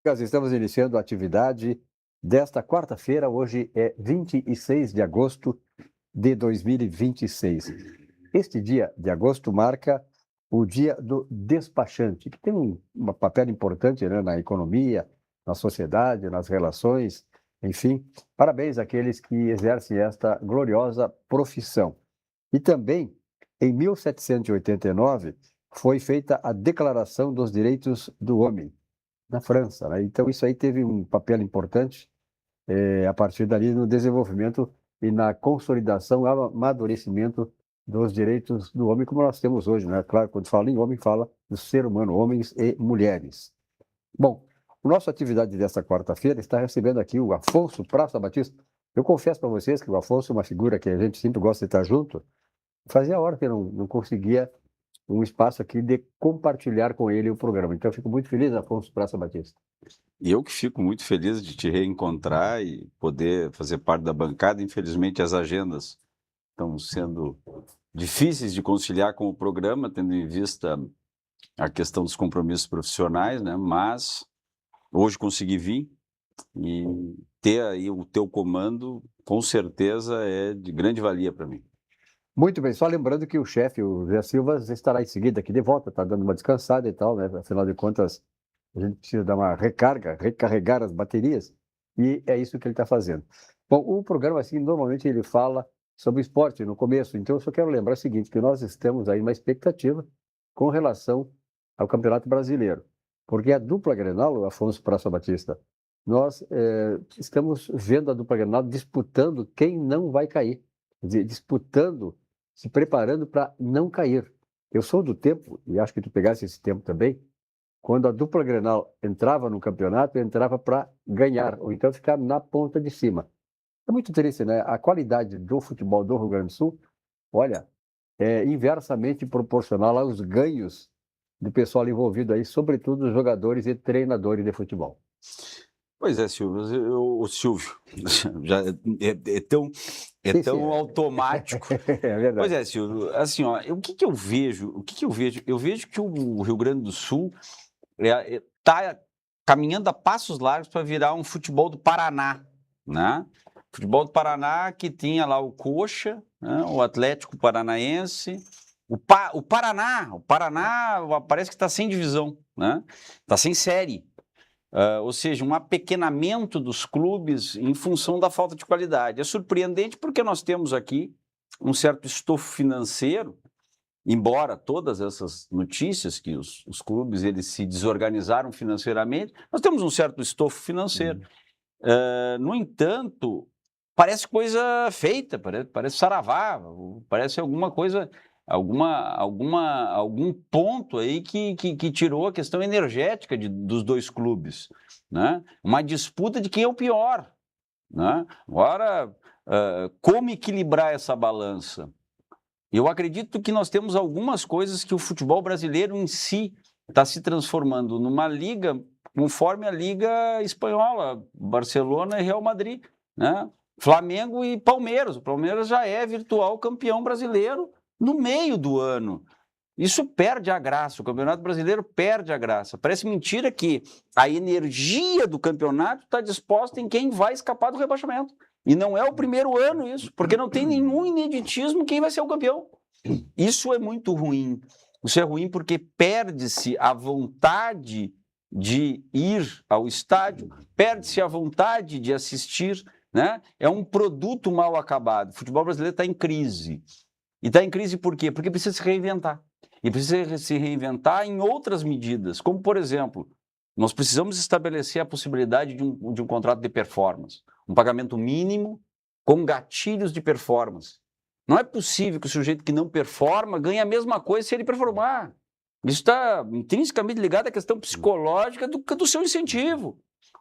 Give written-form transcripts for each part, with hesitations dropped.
Nós estamos iniciando a atividade desta quarta-feira, hoje é 26 de agosto de 2026. Este dia de agosto marca o dia do despachante, que tem um papel importante, né, na economia, na sociedade, nas relações, enfim. Parabéns àqueles que exercem esta gloriosa profissão. E também, em 1789, foi feita a Declaração dos Direitos do Homem, na França, né? Então, isso aí teve um papel importante a partir dali no desenvolvimento e na consolidação, amadurecimento dos direitos do homem, como nós temos hoje, né? Claro, quando fala em homem, fala do ser humano, homens e mulheres. Bom, a nossa atividade desta quarta-feira está recebendo aqui o Afonso Praça Batista. Eu confesso para vocês que o Afonso é uma figura que a gente sempre gosta de estar junto. Fazia hora que eu não conseguia um espaço aqui de compartilhar com ele o programa. Então, eu fico muito feliz, Afonso Praça Batista. E eu que fico muito feliz de te reencontrar e poder fazer parte da bancada. Infelizmente, as agendas estão sendo difíceis de conciliar com o programa, tendo em vista a questão dos compromissos profissionais, né? Mas hoje consegui vir e ter aí o teu comando, com certeza, é de grande valia para mim. Muito bem, só lembrando que o chefe, o Zé Silva, estará em seguida aqui de volta, está dando uma descansada e tal, né? Afinal de contas, a gente precisa dar uma recarga, recarregar as baterias, e é isso que ele está fazendo. Bom, o programa, assim, normalmente ele fala sobre esporte no começo, então eu só quero lembrar o seguinte, que nós estamos aí numa expectativa com relação ao Campeonato Brasileiro, porque a dupla Grenal, o Afonso Praça Batista, nós estamos vendo a dupla Grenal disputando quem não vai cair, quer dizer, disputando, se preparando para não cair. Eu sou do tempo, e acho que tu pegasse esse tempo também, quando a dupla Grenal entrava no campeonato, entrava para ganhar, ou então ficar na ponta de cima. É muito triste, né? A qualidade do futebol do Rio Grande do Sul, olha, é inversamente proporcional aos ganhos do pessoal envolvido aí, sobretudo os jogadores e treinadores de futebol. Pois é, Silvio, o Silvio, já é Sim, tão automático. é Pois verdade. é, Silvio, assim, ó, o que que eu vejo? Eu vejo que o Rio Grande do Sul está caminhando a passos largos para virar um futebol do Paraná, né? Futebol do Paraná que tinha lá o Coxa, né? O Atlético Paranaense, o Paraná parece que está sem divisão, né? Está sem série. Ou seja, um apequenamento dos clubes em função da falta de qualidade. É surpreendente porque nós temos aqui um certo estofo financeiro, embora todas essas notícias que os clubes eles se desorganizaram financeiramente, nós temos um certo estofo financeiro. No entanto, parece coisa feita, parece saravá, parece alguma coisa, algum ponto aí que tirou a questão energética dos dois clubes, né? Uma disputa de quem é o pior, né? Agora, como equilibrar essa balança? Eu acredito que nós temos algumas coisas que o futebol brasileiro em si está se transformando numa liga conforme a liga espanhola, Barcelona e Real Madrid, né? Flamengo e Palmeiras. O Palmeiras já é virtual campeão brasileiro no meio do ano. Isso perde a graça, o Campeonato Brasileiro perde a graça. Parece mentira que a energia do campeonato está disposta em quem vai escapar do rebaixamento. E não é o primeiro ano isso, porque não tem nenhum ineditismo quem vai ser o campeão. Isso é muito ruim. Isso é ruim porque perde-se a vontade de ir ao estádio, perde-se a vontade de assistir, né? É um produto mal acabado. O futebol brasileiro está em crise. E está em crise por quê? Porque precisa se reinventar. E precisa se reinventar em outras medidas, como, por exemplo, nós precisamos estabelecer a possibilidade de um contrato de performance, um pagamento mínimo com gatilhos de performance. Não é possível que o sujeito que não performa ganhe a mesma coisa se ele performar. Isso está intrinsecamente ligado à questão psicológica do seu incentivo.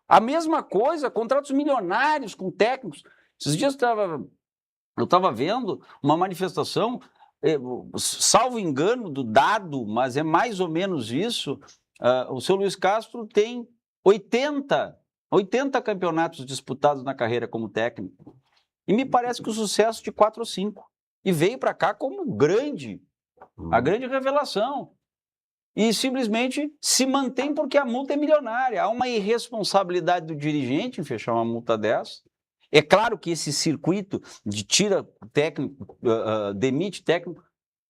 A mesma coisa, contratos milionários com técnicos. Esses dias eu estava vendo uma manifestação, salvo engano do dado, mas é mais ou menos isso. O seu Luiz Castro tem 80 campeonatos disputados na carreira como técnico. E me parece que o sucesso de 4 ou 5. E veio para cá como a grande revelação. e simplesmente se mantém porque a multa é milionária. Há uma irresponsabilidade do dirigente em fechar uma multa dessa. É claro que esse circuito de tira técnico, demite técnico,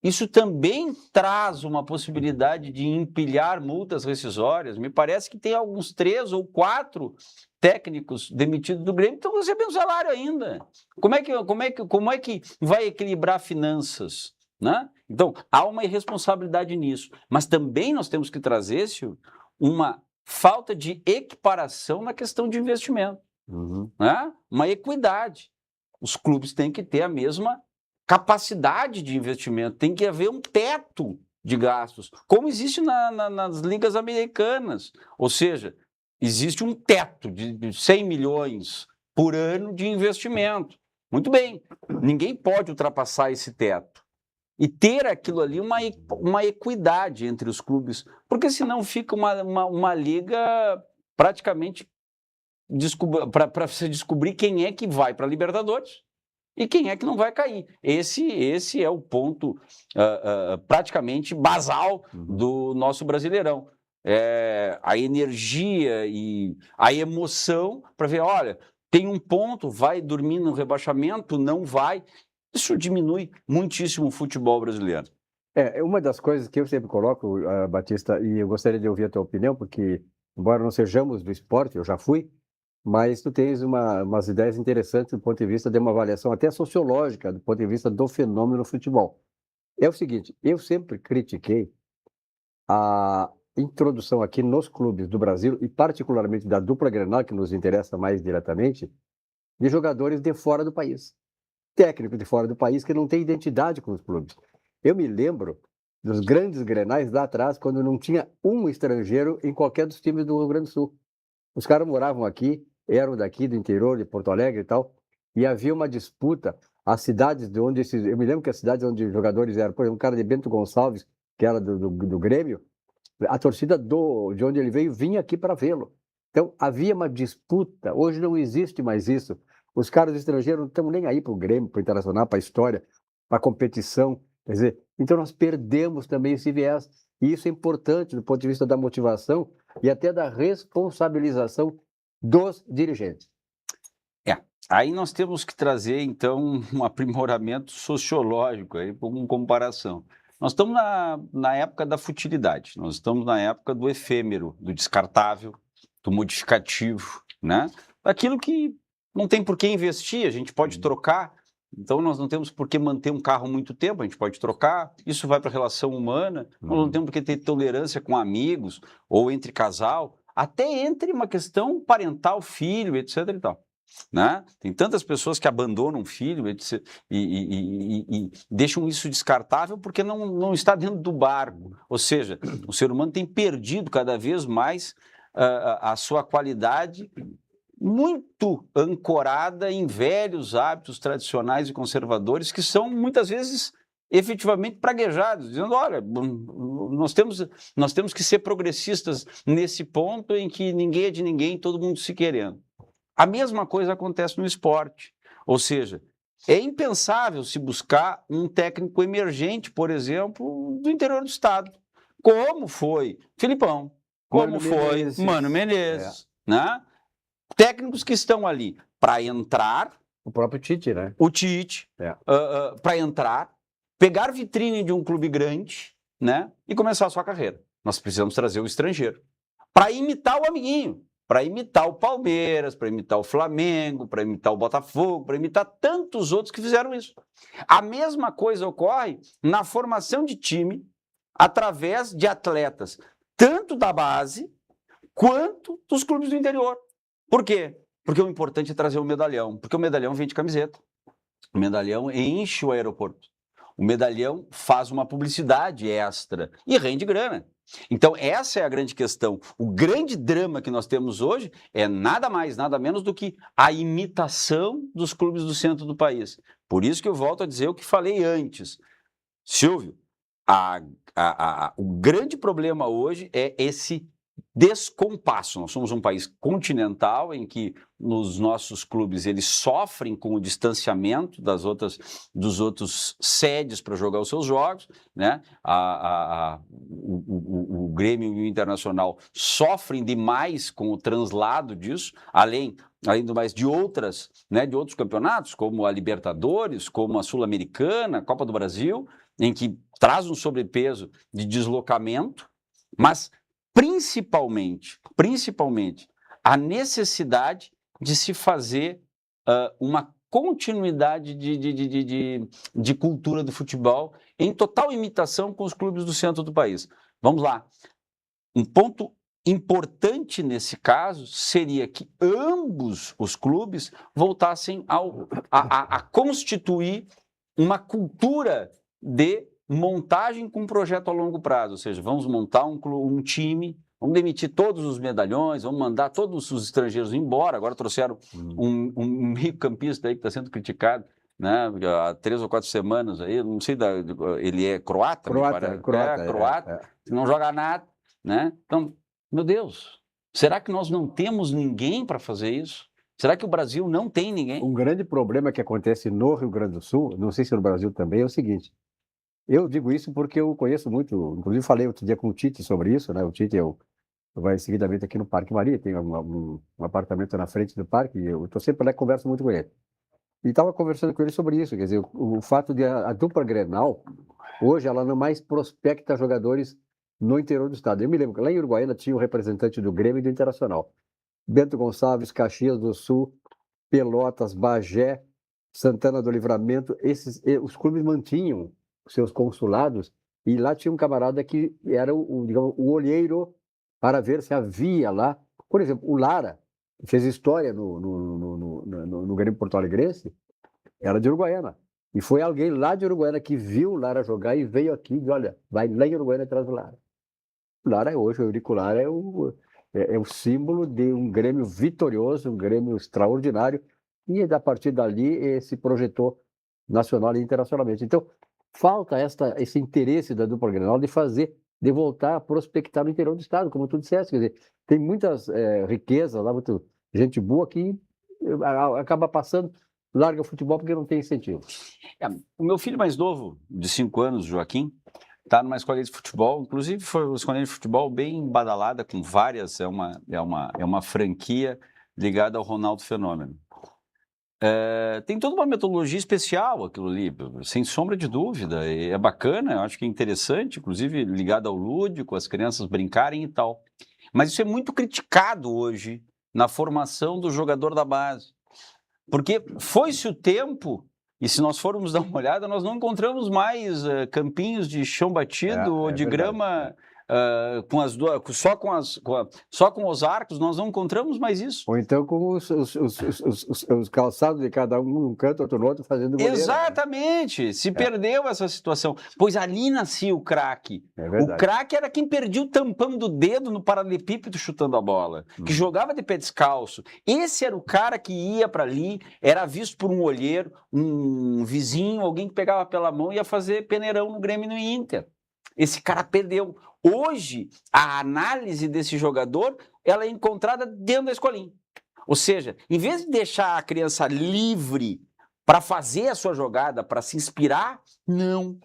isso também traz uma possibilidade de empilhar multas rescisórias. Me parece que tem alguns 3 ou 4 técnicos demitidos do Grêmio que estão recebendo salário ainda. Como é que vai equilibrar finanças, né? Então, há uma irresponsabilidade nisso. Mas também nós temos que trazer, Silvio, uma falta de equiparação na questão de investimento, né? Uma equidade. Os clubes têm que ter a mesma capacidade de investimento, tem que haver um teto de gastos, como existe nas ligas americanas. Ou seja, existe um teto de 100 milhões por ano de investimento. Muito bem, ninguém pode ultrapassar esse teto. E ter aquilo ali uma equidade entre os clubes, porque senão fica uma liga praticamente para você descobrir quem é que vai para a Libertadores e quem é que não vai cair. Esse é o ponto praticamente basal do nosso Brasileirão. A energia e a emoção para ver, olha, tem um ponto, vai dormir no rebaixamento, não vai. Isso diminui muitíssimo o futebol brasileiro. Uma das coisas que eu sempre coloco, Batista, e eu gostaria de ouvir a tua opinião, porque, embora não sejamos do esporte, eu já fui, mas tu tens umas ideias interessantes do ponto de vista de uma avaliação até sociológica, do ponto de vista do fenômeno futebol. É o seguinte, eu sempre critiquei a introdução aqui nos clubes do Brasil, e particularmente da dupla Grenal, que nos interessa mais diretamente, de jogadores de fora do país. Técnicos de fora do país que não têm identidade com os clubes. Eu me lembro dos grandes Grenais lá atrás, quando não tinha um estrangeiro em qualquer dos times do Rio Grande do Sul. Os caras moravam aqui, eram daqui do interior de Porto Alegre e tal, e havia uma disputa. As cidades de onde eu me lembro que as cidades onde os jogadores eram, por exemplo, um cara de Bento Gonçalves, que era do Grêmio, a torcida de onde ele veio vinha aqui para vê-lo. Então havia uma disputa. Hoje não existe mais isso. Os caras estrangeiros não estão nem aí para o Grêmio, para o Internacional, para a história, para a competição. Quer dizer, então nós perdemos também esse viés. E isso é importante do ponto de vista da motivação e até da responsabilização dos dirigentes. Aí nós temos que trazer, então, um aprimoramento sociológico aí, como comparação. Nós estamos na época da futilidade, nós estamos na época do efêmero, do descartável, do modificativo, né? Daquilo que não tem por que investir, a gente pode trocar. Então, nós não temos por que manter um carro muito tempo, a gente pode trocar, isso vai para a relação humana, nós não temos por que ter tolerância com amigos ou entre casal, até entre uma questão parental, filho, etc. e tal. Né? Tem tantas pessoas que abandonam um filho e deixam isso descartável porque não está dentro do barco. Ou seja, o ser humano tem perdido cada vez mais a sua qualidade, muito ancorada em velhos hábitos tradicionais e conservadores que são muitas vezes efetivamente praguejados, dizendo, olha, nós temos que ser progressistas nesse ponto em que ninguém é de ninguém, todo mundo se querendo. A mesma coisa acontece no esporte, ou seja, é impensável se buscar um técnico emergente, por exemplo, do interior do estado, como foi Filipão, como foi Mano Menezes, né? Técnicos que estão ali para entrar... O próprio Tite, né? O Tite, para entrar, pegar vitrine de um clube grande, né? E começar a sua carreira. Nós precisamos trazer o estrangeiro para imitar o amiguinho, para imitar o Palmeiras, para imitar o Flamengo, para imitar o Botafogo, para imitar tantos outros que fizeram isso. A mesma coisa ocorre na formação de time através de atletas, tanto da base quanto dos clubes do interior. Por quê? Porque o importante é trazer o medalhão, porque o medalhão vende camiseta, o medalhão enche o aeroporto, o medalhão faz uma publicidade extra e rende grana. Então, essa é a grande questão. O grande drama que nós temos hoje é nada mais, nada menos do que a imitação dos clubes do centro do país. Por isso que eu volto a dizer o que falei antes. Silvio, o grande problema hoje é esse descompasso. Nós somos um país continental em que os nossos clubes eles sofrem com o distanciamento dos outros sedes para jogar os seus jogos, né? Grêmio e o Internacional sofrem demais com o translado disso, além do mais de outras, né, de outros campeonatos, como a Libertadores, como a Sul-Americana, a Copa do Brasil, em que traz um sobrepeso de deslocamento, mas principalmente, a necessidade de se fazer uma continuidade de cultura do futebol em total imitação com os clubes do centro do país. Vamos lá. Um ponto importante nesse caso seria que ambos os clubes voltassem a constituir uma cultura de montagem com um projeto a longo prazo, ou seja, vamos montar um time, vamos demitir todos os medalhões, vamos mandar todos os estrangeiros embora. Agora trouxeram um meio-campista aí que está sendo criticado, né, há 3 ou 4 semanas aí, não sei, ele é croata? Croata, não joga nada, né? Então, meu Deus, será que nós não temos ninguém para fazer isso? Será que o Brasil não tem ninguém? Um grande problema que acontece no Rio Grande do Sul, não sei se no Brasil também, é o seguinte. Eu digo isso porque eu conheço muito, inclusive falei outro dia com o Tite sobre isso, né? O Tite vai seguidamente aqui no Parque Maria, tem um apartamento na frente do parque, e eu estou sempre lá e converso muito com ele. E estava conversando com ele sobre isso, quer dizer, o fato de a dupla Grenal, hoje ela não mais prospecta jogadores no interior do estado. Eu me lembro que lá em Uruguaiana tinha um representante do Grêmio e do Internacional. Bento Gonçalves, Caxias do Sul, Pelotas, Bagé, Santana do Livramento, os clubes mantinham seus consulados, e lá tinha um camarada que era digamos, o olheiro para ver se havia lá, por exemplo, o Lara, que fez história no Grêmio Porto Alegrense, era de Uruguaiana. E foi alguém lá de Uruguaiana que viu o Lara jogar e veio aqui e disse, olha, vai lá em Uruguaiana atrás do Lara. O Lara hoje, o Eurico Lara é o símbolo de um Grêmio vitorioso, um Grêmio extraordinário, e a partir dali se projetou nacional e internacionalmente. Então, falta esse interesse da dupla Grenal de voltar a prospectar no interior do estado, como tu disseste, quer dizer, tem muitas riquezas lá, muita gente boa que acaba passando, larga o futebol porque não tem incentivo. O meu filho mais novo, de 5 anos, Joaquim, está numa escola de futebol, inclusive foi uma escola de futebol bem badalada, com várias, é uma franquia ligada ao Ronaldo Fenômeno. Tem toda uma metodologia especial aquilo ali, sem sombra de dúvida, é bacana, eu acho que é interessante, inclusive ligado ao lúdico, as crianças brincarem e tal. Mas isso é muito criticado hoje na formação do jogador da base, porque foi-se o tempo, e se nós formos dar uma olhada, nós não encontramos mais campinhos de chão batido ou de verdade, grama só com os arcos, nós não encontramos mais isso. Ou então com os calçados de cada um, um canto, outro no outro, fazendo goleira. Exatamente, né? Se perdeu essa situação, pois ali nascia o craque. O craque era quem perdia o tampão do dedo no paralelepípedo chutando a bola, que jogava de pé descalço. Esse era o cara que ia para ali, era visto por um olheiro, um vizinho, alguém que pegava pela mão e ia fazer peneirão no Grêmio e no Inter. Esse cara perdeu. Hoje, a análise desse jogador, ela é encontrada dentro da escolinha. Ou seja, em vez de deixar a criança livre para fazer a sua jogada, para se inspirar, não.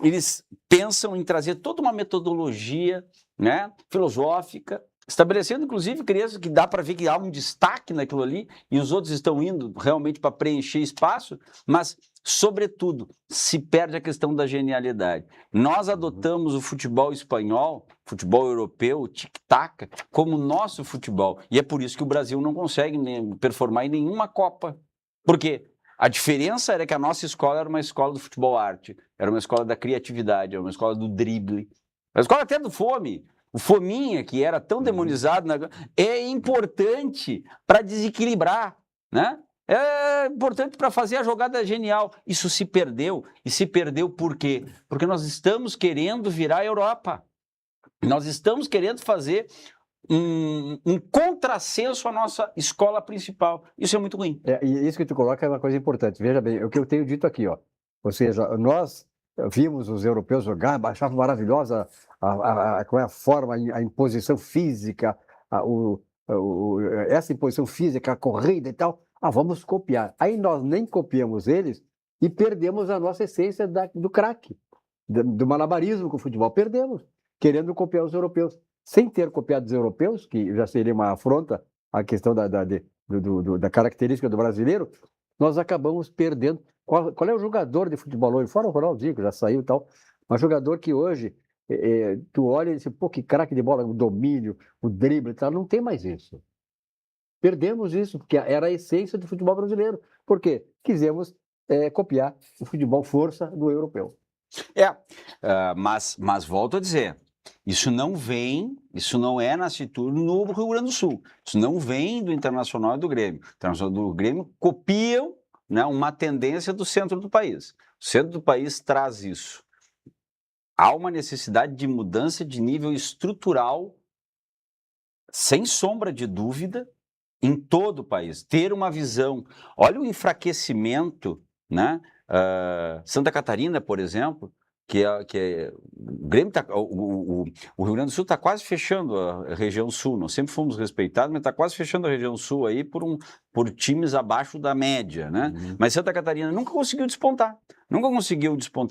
Eles pensam em trazer toda uma metodologia, né, filosófica, estabelecendo, inclusive, crianças que dá para ver que há um destaque naquilo ali, e os outros estão indo realmente para preencher espaço, mas, sobretudo, se perde a questão da genialidade. Nós adotamos o futebol espanhol, futebol europeu, o tic-tac, como nosso futebol, e é por isso que o Brasil não consegue performar em nenhuma Copa. Por quê? A diferença era que a nossa escola era uma escola do futebol arte, era uma escola da criatividade, era uma escola do drible, uma escola até do fome. O fominha, que era tão demonizado, é importante para desequilibrar, né? É importante para fazer a jogada genial. Isso se perdeu. E se perdeu por quê? Porque nós estamos querendo virar a Europa. Nós estamos querendo fazer um contrassenso à nossa escola principal. Isso é muito ruim. E isso que tu coloca é uma coisa importante. Veja bem, o que eu tenho dito aqui, ó. Ou seja, nós vimos os europeus jogar, achavam maravilhosa a forma, a imposição física, essa imposição física, a corrida e tal. Vamos copiar. Aí nós nem copiamos eles e perdemos a nossa essência do craque, do malabarismo com o futebol. Perdemos. querendo copiar os europeus. Sem ter copiado os europeus, que já seria uma afronta à questão da característica do brasileiro, nós acabamos perdendo. Qual é o jogador de futebol hoje? Fora o Ronaldinho, que já saiu e tal, mas jogador que hoje, tu olha e diz, pô, que craque de bola, o domínio, o drible e tal, não tem mais isso. Perdemos isso, porque era a essência do futebol brasileiro. Por quê? Quisemos copiar o futebol força do europeu. Mas volto a dizer, isso não é nascido no Rio Grande do Sul, isso não vem do Internacional e do Grêmio. O Internacional e do Grêmio copiam, né, uma tendência do centro do país. O centro do país traz isso. Há uma necessidade de mudança de nível estrutural, sem sombra de dúvida, em todo o país. Ter uma visão. Olha o enfraquecimento, né? Santa Catarina, por exemplo, o Grêmio o Rio Grande do Sul está quase fechando a região sul. Nós sempre fomos respeitados, mas está quase fechando a região sul aí por times abaixo da média, né? Mas Santa Catarina nunca conseguiu despontar.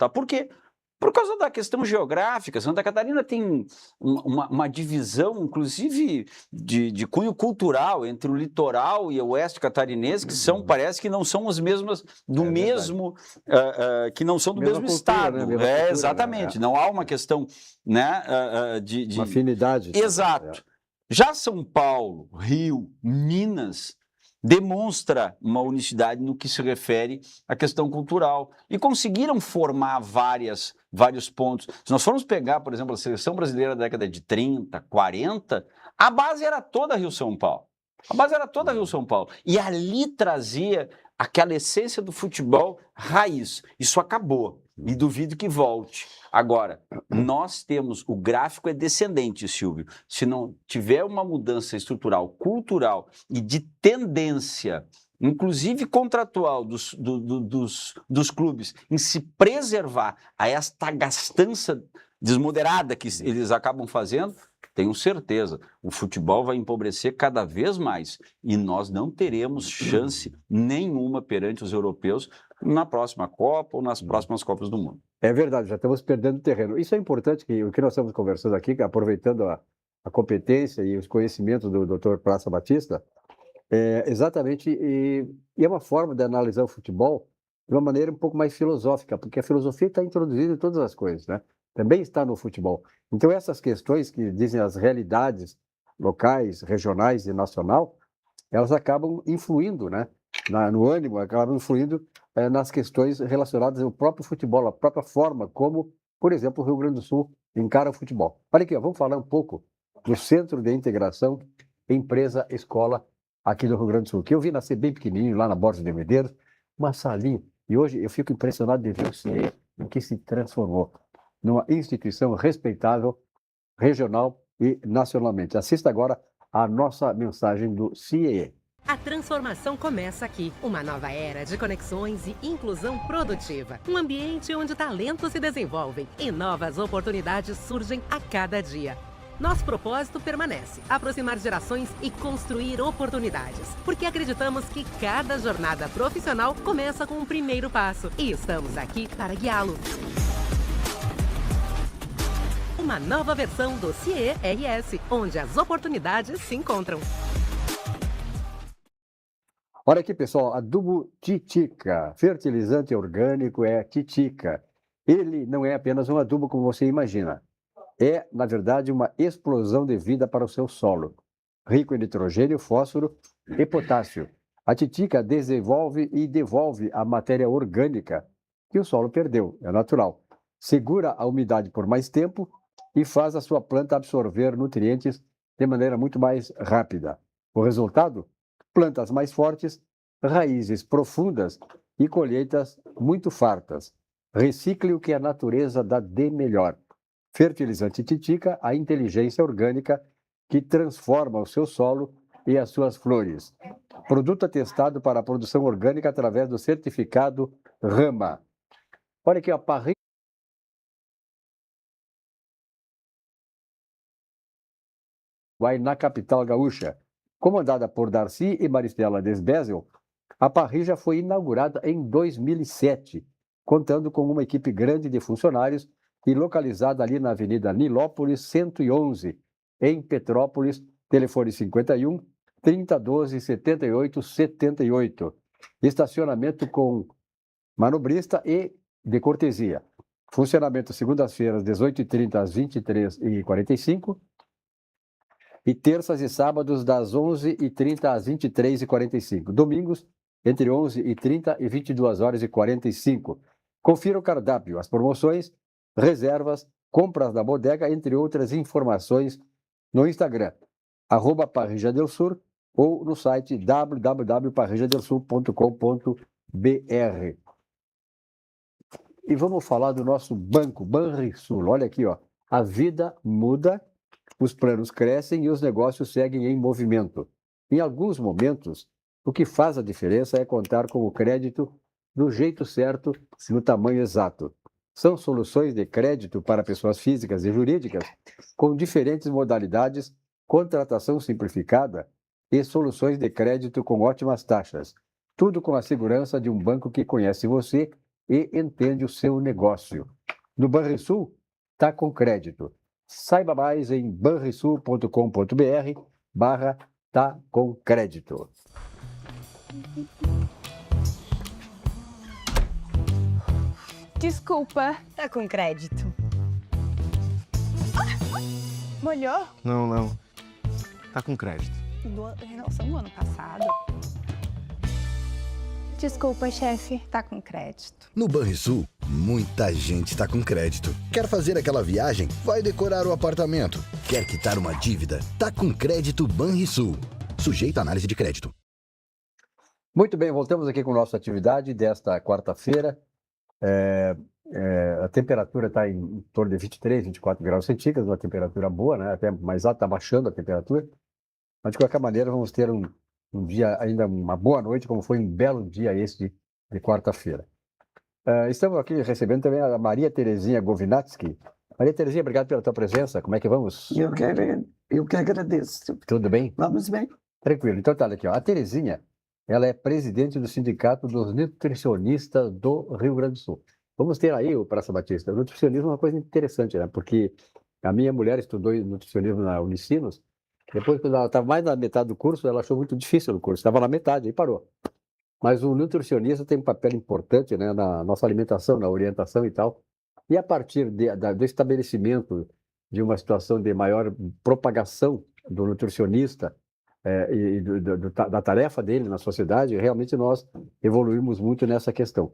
Por quê? Por causa da questão geográfica. Santa Catarina tem uma divisão, inclusive, de cunho cultural entre o litoral e o oeste catarinense, que parece que não são as mesmas, que não são do mesmo cultura, estado. Né? Exatamente. Não há uma questão, né, de uma afinidade. Exato. Já São Paulo, Rio, Minas demonstra uma unicidade no que se refere à questão cultural e conseguiram formar vários pontos. Se nós formos pegar, por exemplo, a seleção brasileira da década de 30, 40, a base era toda Rio-São Paulo. E ali trazia aquela essência do futebol raiz. Isso acabou e duvido que volte. Agora, nós temos, o gráfico é descendente, Silvio. Se não tiver uma mudança estrutural, cultural e de tendência, inclusive contratual dos clubes, em se preservar a esta gastança desmoderada que eles acabam fazendo, tenho certeza, o futebol vai empobrecer cada vez mais e nós não teremos chance nenhuma perante os europeus na próxima Copa ou nas próximas Copas do Mundo. É verdade, já estamos perdendo terreno. Isso é importante, que o que nós estamos conversando aqui, aproveitando a competência e os conhecimentos do Dr. Praça Batista, exatamente, e é uma forma de analisar o futebol de uma maneira um pouco mais filosófica, porque a filosofia está introduzida em todas as coisas, né? Também está no futebol. Então, essas questões que dizem as realidades locais, regionais e nacional, elas acabam influindo, né? No ânimo, acabam influindo nas questões relacionadas ao próprio futebol, a própria forma como, por exemplo, o Rio Grande do Sul encara o futebol. Olha aqui, vamos falar um pouco do Centro de Integração Empresa-Escola aqui do Rio Grande do Sul, que eu vi nascer bem pequenininho, lá na Borges de Medeiros, uma salinha. E hoje eu fico impressionado de ver o CIE, em que se transformou numa instituição respeitável, regional e nacionalmente. Assista agora a nossa mensagem do CIE. A transformação começa aqui. Uma nova era de conexões e inclusão produtiva. Um ambiente onde talentos se desenvolvem e novas oportunidades surgem a cada dia. Nosso propósito permanece: aproximar gerações e construir oportunidades. Porque acreditamos que cada jornada profissional começa com um primeiro passo. E estamos aqui para guiá-lo. Uma nova versão do CIE-RS, onde as oportunidades se encontram. Olha aqui, pessoal, adubo Titica, fertilizante orgânico é Titica. Ele não é apenas um adubo como você imagina. É, na verdade, uma explosão de vida para o seu solo. Rico em nitrogênio, fósforo e potássio. A Titica desenvolve e devolve a matéria orgânica que o solo perdeu, é natural. Segura a umidade por mais tempo e faz a sua planta absorver nutrientes de maneira muito mais rápida. O resultado? Plantas mais fortes, raízes profundas e colheitas muito fartas. Recicle o que a natureza dá de melhor. Fertilizante Titica, a inteligência orgânica que transforma o seu solo e as suas flores. Produto atestado para a produção orgânica através do certificado Rama. Olha aqui, a parrilha vai na capital gaúcha. Comandada por Darcy e Maristela Desbezel, a parrilha foi inaugurada em 2007, contando com uma equipe grande de funcionários e localizada ali na Avenida Nilópolis, 111, em Petrópolis, telefone 51 3012 7878. Estacionamento com manobrista e de cortesia. Funcionamento segundas-feiras, 18h30 às 23h45. E terças e sábados, das 11h30 às 23h45. Domingos, entre 11h30 e 22h45. Confira o cardápio, as promoções, reservas, compras da bodega, entre outras informações, no Instagram, @parrijadelsul ou no site www.parrijadelsul.com.br. E vamos falar do nosso banco, Banrisul. Olha aqui, ó. A vida muda, os planos crescem e os negócios seguem em movimento. Em alguns momentos, o que faz a diferença é contar com o crédito do jeito certo, no tamanho exato. São soluções de crédito para pessoas físicas e jurídicas com diferentes modalidades, contratação simplificada e soluções de crédito com ótimas taxas. Tudo com a segurança de um banco que conhece você e entende o seu negócio. No Banrisul, tá com crédito. Saiba mais em banrisul.com.br/tá com crédito. Desculpa. Tá com crédito. Molhou? Não. Tá com crédito. Renovação do ano passado. Desculpa, chefe. Tá com crédito. No Banrisul, muita gente está com crédito. Quer fazer aquela viagem? Vai decorar o apartamento. Quer quitar uma dívida? Tá com crédito Banrisul. Sujeito à análise de crédito. Muito bem, voltamos aqui com nossa atividade desta quarta-feira. A temperatura está em torno de 23, 24 graus centígrados, uma temperatura boa, né? Até mais alta, está baixando a temperatura. Mas, de qualquer maneira, vamos ter um dia, ainda uma boa noite, como foi um belo dia esse de quarta-feira. Estamos aqui recebendo também a Maria Terezinha Govinatsky. Maria Terezinha, obrigado pela tua presença. Como é que vamos? Eu que agradeço. Tudo bem? Vamos bem? Tranquilo. Então, tá aqui, ó. A Terezinha, ela é presidente do Sindicato dos Nutricionistas do Rio Grande do Sul. Vamos ter aí, o Praça Batista, o nutricionismo é uma coisa interessante, né? Porque a minha mulher estudou nutricionismo na Unicinos. Depois, quando ela estava mais na metade do curso, ela achou muito difícil o curso. Estava na metade, aí parou. Mas o nutricionista tem um papel importante, né, na nossa alimentação, na orientação e tal. E a partir do estabelecimento de uma situação de maior propagação do nutricionista e da tarefa dele na sociedade, realmente nós evoluímos muito nessa questão.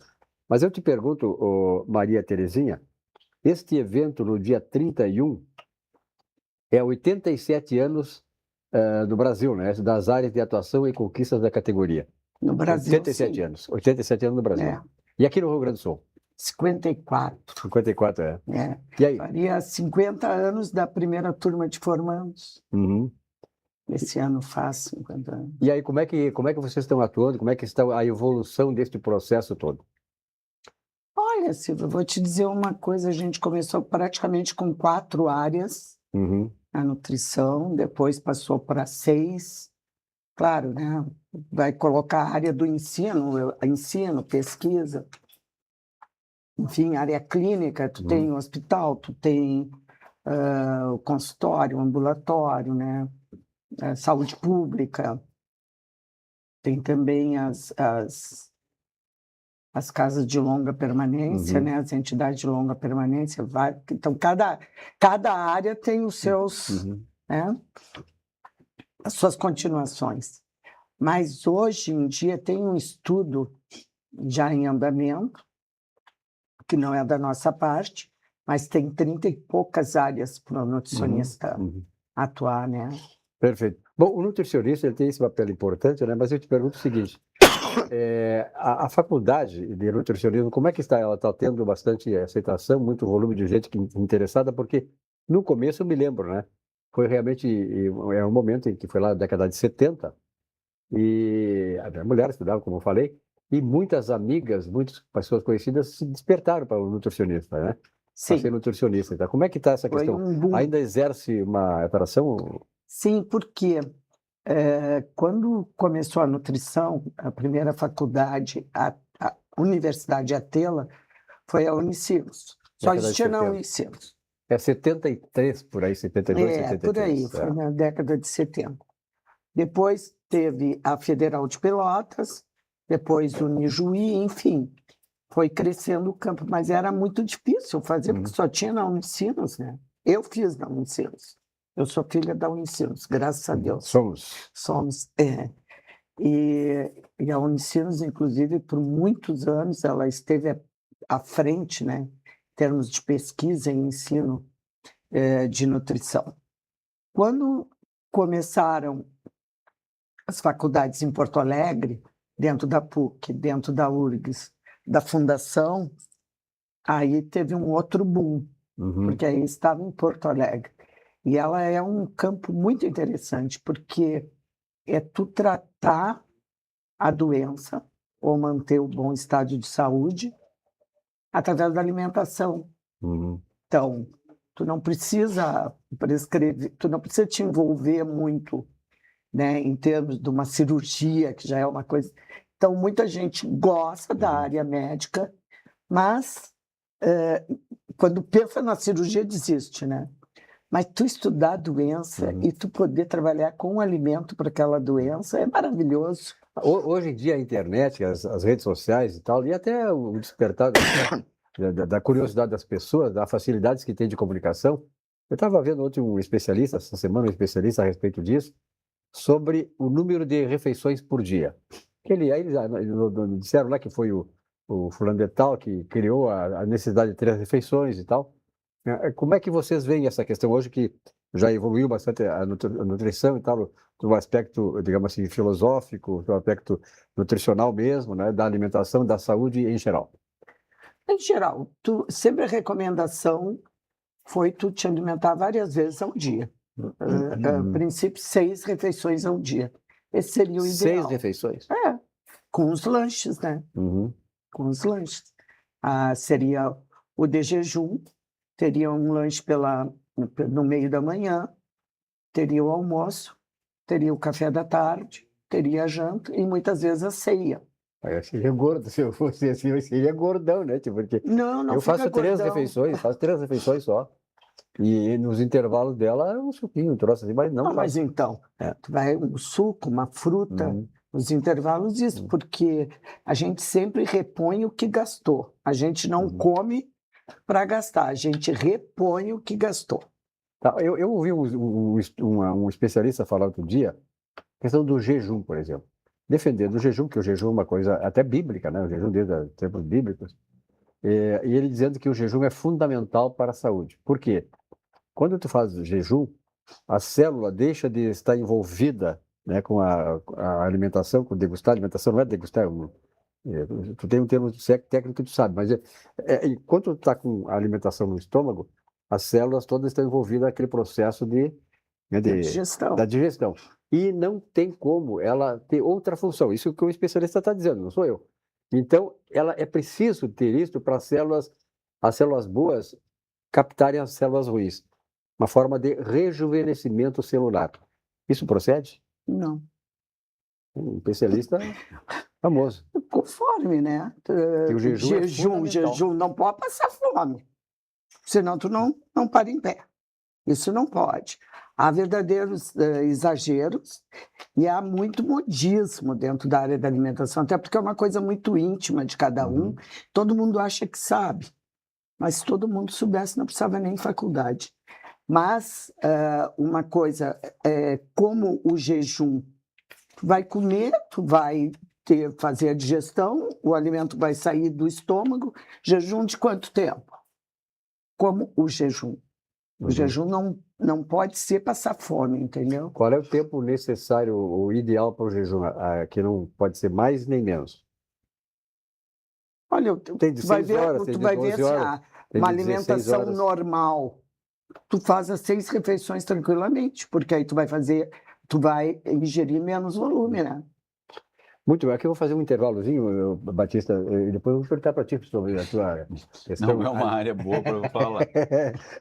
Mas eu te pergunto, Maria Terezinha, este evento no dia 31 é 87 anos do Brasil, né? Das áreas de atuação e conquistas da categoria. No Brasil, 87 sim. anos. 87 anos no Brasil. É. E aqui no Rio Grande do Sul? 54. 54, é. É. E aí? Faria 50 anos da primeira turma de formandos. Uhum. Esse ano faz 50 anos. E aí, como é que vocês estão atuando? Como é que está a evolução deste processo todo? Olha, Silvia, eu vou te dizer uma coisa. A gente começou praticamente com 4 áreas. Uhum. A nutrição, depois passou para 6. Claro, né? Vai colocar a área do ensino, pesquisa. Enfim, área clínica, tu tem o hospital, tu tem o consultório, o ambulatório, né? Saúde pública. Tem também as casas de longa permanência, né? As entidades de longa permanência. Então, cada área tem os seus, né? As suas continuações. Mas hoje em dia tem um estudo já em andamento, que não é da nossa parte, mas tem 30 e poucas áreas para o nutricionista atuar, né? Perfeito. Bom, o nutricionista ele tem esse papel importante, né? Mas eu te pergunto o seguinte, a faculdade de nutricionismo, como é que está? Ela está tendo bastante aceitação, muito volume de gente interessada, porque no começo eu me lembro, né? Foi realmente um momento em que foi lá na década de 70, e a mulher estudava, como eu falei, e muitas amigas, muitas pessoas conhecidas se despertaram para o nutricionista, né? Sim. Para ser nutricionista. Então, como é que está essa questão? Foi um boom. Ainda exerce uma atração? Sim, porque quando começou a nutrição, a primeira faculdade, a universidade a tê-la, foi a Unicinos. Só Década de existia na 70. Unicinos. É 73, por aí, 72, 73. Por aí, foi na década de 70. Depois teve a Federal de Pelotas, depois o Unijuí, enfim, foi crescendo o campo, mas era muito difícil fazer, porque só tinha na Unicinos, né? Eu fiz na Unicinos. Eu sou filha da Unicinos, graças a Deus. Somos, E a Unicinos, inclusive, por muitos anos, ela esteve à frente, né, em termos de pesquisa e ensino de nutrição. Quando começaram as faculdades em Porto Alegre, dentro da PUC, dentro da URGS, da Fundação, aí teve um outro boom, porque aí estava em Porto Alegre. E ela é um campo muito interessante, porque é tu tratar a doença ou manter o bom estado de saúde através da alimentação. Então, tu não precisa prescrever, tu não precisa te envolver muito, né, em termos de uma cirurgia, que já é uma coisa. Então, muita gente gosta da área médica, mas quando pensa na cirurgia, desiste, né? Mas tu estudar a doença e tu poder trabalhar com um alimento para aquela doença é maravilhoso. Hoje em dia, a internet, as redes sociais e tal, e até o despertar da curiosidade das pessoas, das facilidades que tem de comunicação. Eu estava vendo ontem um especialista, essa semana, um especialista a respeito disso, sobre o número de refeições por dia. Aí eles disseram lá que foi o fulano de tal que criou a necessidade de 3 refeições e tal. Como é que vocês veem essa questão hoje, que já evoluiu bastante a nutrição e tal, do aspecto, digamos assim, filosófico, do aspecto nutricional mesmo, né, da alimentação, da saúde em geral? Em geral, sempre a recomendação foi tu te alimentar várias vezes ao dia. A princípio, 6 refeições ao dia. Esse seria o ideal. 6 refeições? Com os lanches, né? Com os lanches. Seria o de jejum, teria um lanche no meio da manhã, teria o almoço, teria o café da tarde, teria a janta e muitas vezes a ceia. Eu seria gordo, se eu fosse assim, eu seria gordão, né? Porque não eu faço 3 refeições, só. E nos intervalos dela, um suquinho, um troço assim, mas não. Mas então, tu vai um suco, uma fruta, nos intervalos isso, porque a gente sempre repõe o que gastou. A gente não come para gastar, a gente repõe o que gastou. Tá, eu ouvi um especialista falar outro dia, questão do jejum, por exemplo. Defendendo o jejum, que o jejum é uma coisa até bíblica, né? O jejum desde os tempos bíblicos. E ele dizendo que o jejum é fundamental para a saúde. Por quê? Quando tu faz o jejum, a célula deixa de estar envolvida, né, com a alimentação, com degustar a alimentação, não é degustar, tu tem um termo técnico que tu sabe, mas enquanto tu está com a alimentação no estômago, as células todas estão envolvidas naquele processo da digestão. E não tem como ela ter outra função. Isso que o especialista está dizendo, não sou eu. Então, é preciso ter isso para as células boas captarem as células ruins. Uma forma de rejuvenescimento celular. Isso procede? Não. Um especialista famoso. Conforme, né? Que o jejum não pode passar fome. Senão tu não para em pé. Isso não pode. Há verdadeiros exageros e há muito modismo dentro da área da alimentação, até porque é uma coisa muito íntima de cada um. Todo mundo acha que sabe, mas se todo mundo soubesse, não precisava nem faculdade. Mas uma coisa, como o jejum, tu vai comer, tu vai fazer a digestão, o alimento vai sair do estômago. Jejum de quanto tempo? Como o jejum. O jejum não pode ser passar fome, entendeu? Qual é o tempo necessário, o ideal para o jejum? Que não pode ser mais nem menos. Olha, tem de 6 horas, tem de 12 horas. Uma alimentação normal. Tu faz as 6 refeições tranquilamente, porque aí tu vai ingerir menos volume, né? Muito bem, aqui eu vou fazer um intervalozinho, Batista, e depois eu vou perguntar para ti sobre a tua questão. Não é uma área boa para eu falar.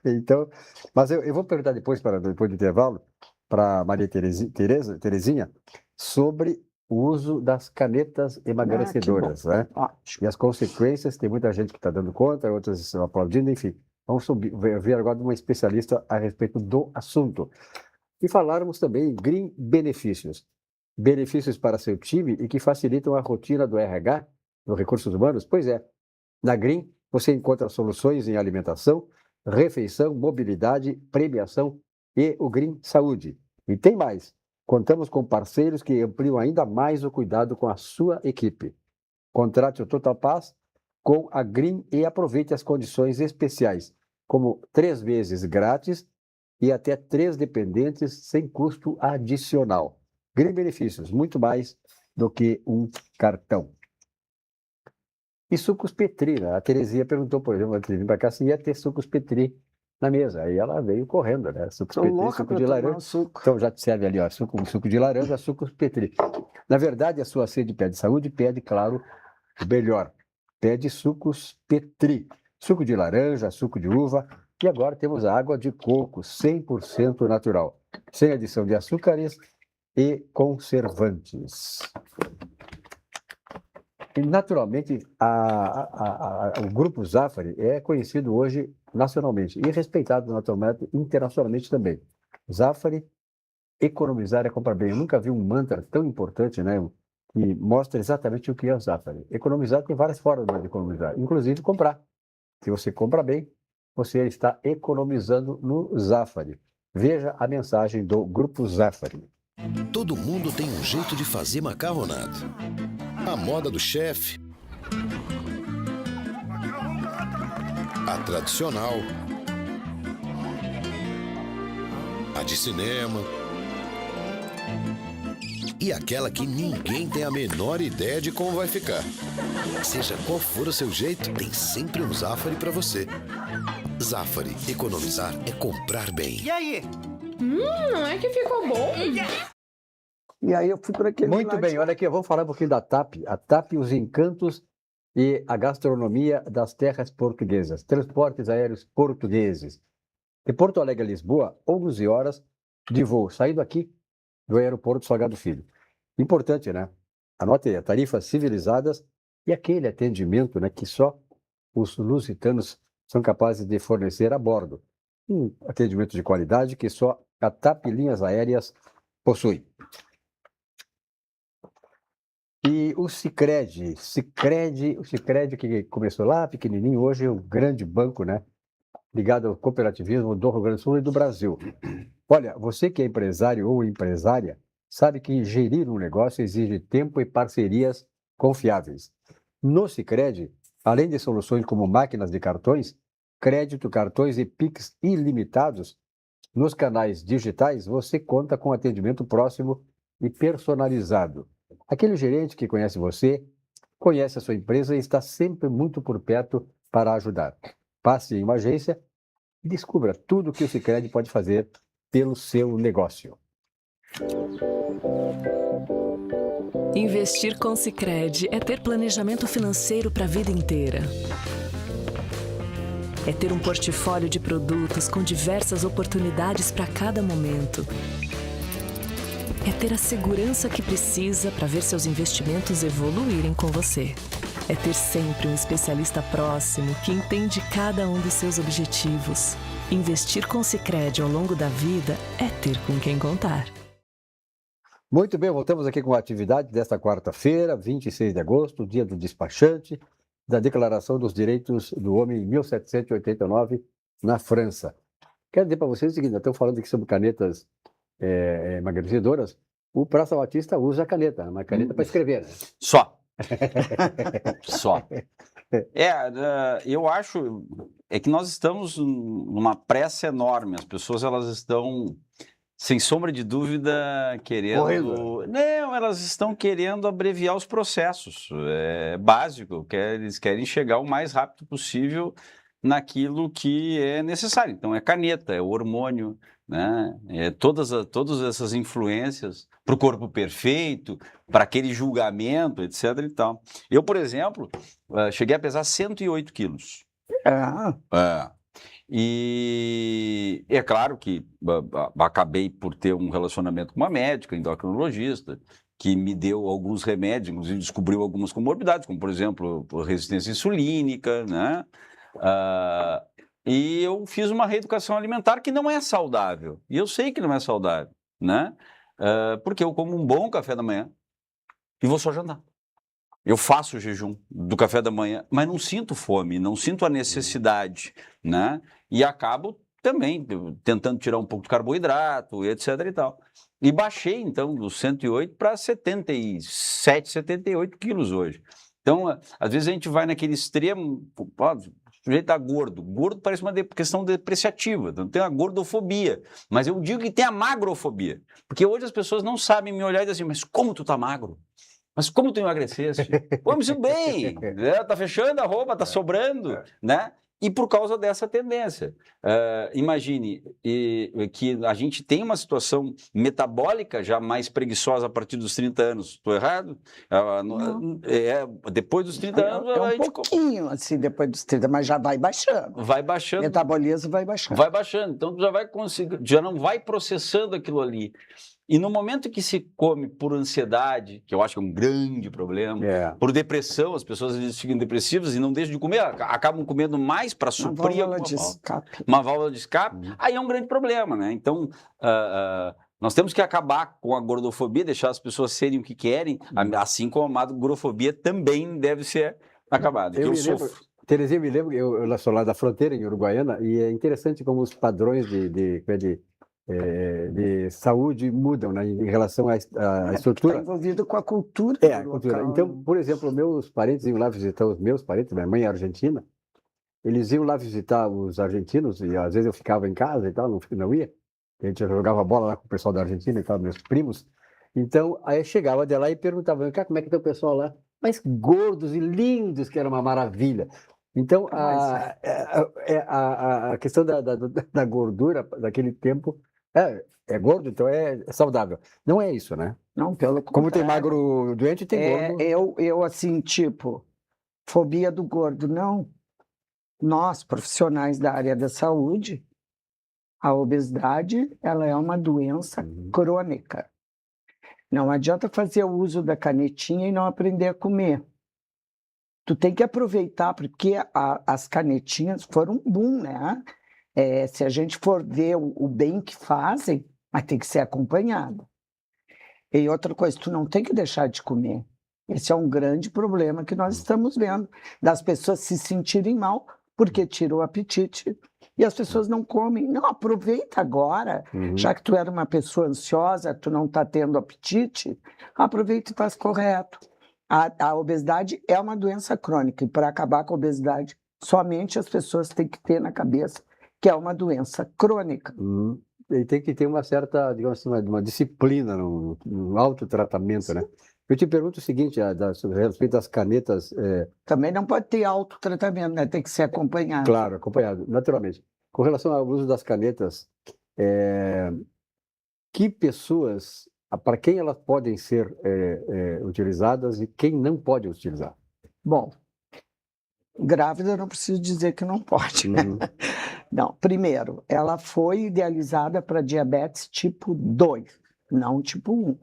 Então, mas eu vou perguntar depois do intervalo, para Maria Terezinha, sobre o uso das canetas emagrecedoras, né? Ótimo. E as consequências, tem muita gente que está dando conta, outras estão aplaudindo, enfim. Vamos ver agora de uma especialista a respeito do assunto. E falarmos também em Green Benefícios. Benefícios para seu time e que facilitam a rotina do RH, dos recursos humanos? Pois é, na Green você encontra soluções em alimentação, refeição, mobilidade, premiação e o Green Saúde. E tem mais, contamos com parceiros que ampliam ainda mais o cuidado com a sua equipe. Contrate o Total Pass com a Green e aproveite as condições especiais, como 3 vezes grátis e até 3 dependentes sem custo adicional. Green Benefícios, muito mais do que um cartão. E sucos Petri, né? A Terezinha perguntou, por exemplo, antes de vir para cá, se ia ter sucos Petri na mesa. Aí ela veio correndo, né? Sucos Tô Petri, louca suco pra de tomar laranja. um suco. Então já te serve ali, ó, suco de laranja, sucos Petri. Na verdade, a sua sede pede saúde, pede, claro, o melhor. Pede sucos Petri. Suco de laranja, suco de uva. E agora temos a água de coco, 100% natural, sem adição de açúcares e conservantes. E, naturalmente, o Grupo Zafari é conhecido hoje nacionalmente e respeitado naturalmente internacionalmente também. Zafari, economizar é comprar bem. Eu nunca vi um mantra tão importante, né, que mostra exatamente o que é o Zafari. Economizar tem várias formas de economizar, inclusive comprar. Se você compra bem, você está economizando no Zafari. Veja a mensagem do Grupo Zafari. Todo mundo tem um jeito de fazer macarronada. A moda do chefe, a tradicional, a de cinema e aquela que ninguém tem a menor ideia de como vai ficar. Seja qual for o seu jeito, tem sempre um Zafari para você. Zafari, economizar é comprar bem. E aí? Não é que ficou bom? E aí eu fui por aquele Muito lado. bem, olha aqui, vamos falar um pouquinho da TAP. A TAP, os encantos e a gastronomia das terras portuguesas. Transportes aéreos portugueses. De Porto Alegre a Lisboa, 11 horas de voo, saindo aqui do aeroporto Salgado Filho. Importante, né? Anote aí, tarifas civilizadas e aquele atendimento, né, que só os lusitanos são capazes de fornecer a bordo. Um atendimento de qualidade que só a TAP Linhas Aéreas possui. E o Sicredi que começou lá pequenininho, hoje é um grande banco, né? Ligado ao cooperativismo do Rio Grande do Sul e do Brasil. Olha, você que é empresário ou empresária, sabe que gerir um negócio exige tempo e parcerias confiáveis. No Sicredi, além de soluções como máquinas de cartões, crédito, cartões e Pix ilimitados, nos canais digitais você conta com atendimento próximo e personalizado. Aquele gerente que conhece você, conhece a sua empresa e está sempre muito por perto para ajudar. Passe em uma agência e descubra tudo o que o Sicredi pode fazer pelo seu negócio. Investir com Sicredi é ter planejamento financeiro para a vida inteira. É ter um portfólio de produtos com diversas oportunidades para cada momento. É ter a segurança que precisa para ver seus investimentos evoluírem com você. É ter sempre um especialista próximo que entende cada um dos seus objetivos. Investir com Sicredi ao longo da vida é ter com quem contar. Muito bem, voltamos aqui com a atividade desta quarta-feira, 26 de agosto, dia do despachante, da Declaração dos Direitos do Homem em 1789, na França. Quero dizer para vocês o seguinte, nós estamos falando aqui sobre canetas emagrecedoras. O Praça Batista usa a caneta, uma caneta para escrever. Né? Só. Só. Eu acho que nós estamos numa pressa enorme. As pessoas elas estão, sem sombra de dúvida, querendo... Correndo. Não, elas estão querendo abreviar os processos. É básico. Eles querem chegar o mais rápido possível naquilo que é necessário. Então, é caneta, é hormônio, né? Todas essas influências para o corpo perfeito, para aquele julgamento, etc. e tal. Eu, por exemplo, cheguei a pesar 108 quilos. E é claro que acabei por ter um relacionamento com uma médica, endocrinologista, que me deu alguns remédios, inclusive descobriu algumas comorbidades, como, por exemplo, resistência insulínica, né? E eu fiz uma reeducação alimentar que não é saudável. E eu sei que não é saudável, né? Porque eu como um bom café da manhã e vou só jantar. Eu faço o jejum do café da manhã, mas não sinto fome, não sinto a necessidade, né? E acabo também tentando tirar um pouco de carboidrato, etc. e tal. E baixei, então, dos 108 para 77, 78 quilos hoje. Então, às vezes a gente vai naquele extremo, o sujeito está gordo. Gordo parece uma questão depreciativa, então tem a gordofobia. Mas eu digo que tem a magrofobia. Porque hoje as pessoas não sabem me olhar e dizer assim, mas como tu tá magro? Mas como tu emagreceste? Pô, eu me sinto bem, né? Tá fechando a roupa, tá sobrando, né? E por causa dessa tendência. Imagine que a gente tem uma situação metabólica já mais preguiçosa a partir dos 30 anos. Estou errado? Depois dos 30 anos... É um pouquinho, assim, depois dos 30, mas já vai baixando. Vai baixando. O metabolismo vai baixando. Vai baixando. Então, tu já vai conseguir, já não vai processando aquilo ali. E no momento que se come por ansiedade, que eu acho que é um grande problema, por depressão, as pessoas às vezes ficam depressivas e não deixam de comer, acabam comendo mais para suprir uma válvula de escape, aí é um grande problema, né? Então, nós temos que acabar com a gordofobia, deixar as pessoas serem o que querem, assim como a magrofobia também deve ser acabada. Eu sofro. Terezinha, me lembro, eu sou lá da fronteira, em Uruguaiana, e é interessante como os padrões de saúde mudam, né, em relação à estrutura. Está envolvido com a cultura. A cultura. Então, por exemplo, meus parentes iam lá visitar os meus parentes, minha mãe é argentina, eles iam lá visitar os argentinos, e às vezes eu ficava em casa e tal, não ia. A gente jogava bola lá com o pessoal da Argentina e tal, meus primos. Então, aí eu chegava de lá e perguntava, como é que tá o pessoal lá? Mas gordos e lindos, que era uma maravilha. Então, a questão da gordura daquele tempo é gordo, então é saudável. Não é isso, né? Não, pelo contrário. Como tem magro doente, tem gordo. Eu assim, tipo, fobia do gordo, não. Nós, profissionais da área da saúde, a obesidade, ela é uma doença crônica. Não adianta fazer o uso da canetinha e não aprender a comer. Tu tem que aproveitar, porque as canetinhas foram um boom, né? Se a gente for ver o bem que fazem, mas tem que ser acompanhado. E outra coisa, tu não tem que deixar de comer. Esse é um grande problema que nós estamos vendo, das pessoas se sentirem mal porque tirou o apetite e as pessoas não comem. Não, aproveita agora, já que tu era uma pessoa ansiosa, tu não está tendo apetite, aproveita e faz correto. A obesidade é uma doença crônica e para acabar com a obesidade, somente as pessoas têm que ter na cabeça que é uma doença crônica. E tem que ter uma certa, digamos assim, uma disciplina no autotratamento, né? Eu te pergunto o seguinte, a respeito das canetas... Também não pode ter autotratamento, né? Tem que ser acompanhado. Claro, acompanhado, naturalmente. Com relação ao uso das canetas, que pessoas, para quem elas podem ser utilizadas e quem não pode utilizar? Bom, grávida eu não preciso dizer que não pode, né? Não, primeiro, ela foi idealizada para diabetes tipo 2, não tipo 1.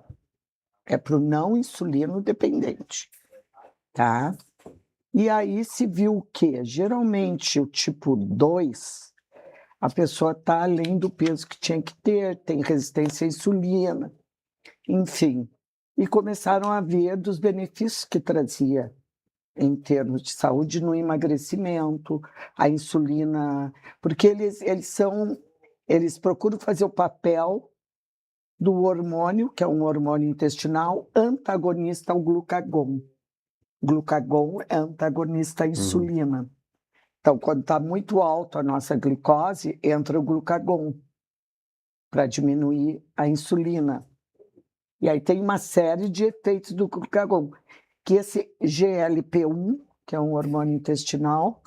É para o não insulino dependente, tá? E aí se viu o quê? Geralmente o tipo 2, a pessoa está além do peso que tinha que ter, tem resistência à insulina, enfim. E começaram a ver dos benefícios que trazia em termos de saúde no emagrecimento, a insulina, porque eles procuram fazer o papel do hormônio, que é um hormônio intestinal, antagonista ao glucagon. Glucagon é antagonista à insulina. Então, quando está muito alto a nossa glicose, entra o glucagon para diminuir a insulina. E aí tem uma série de efeitos do glucagon, que esse GLP-1, que é um hormônio intestinal,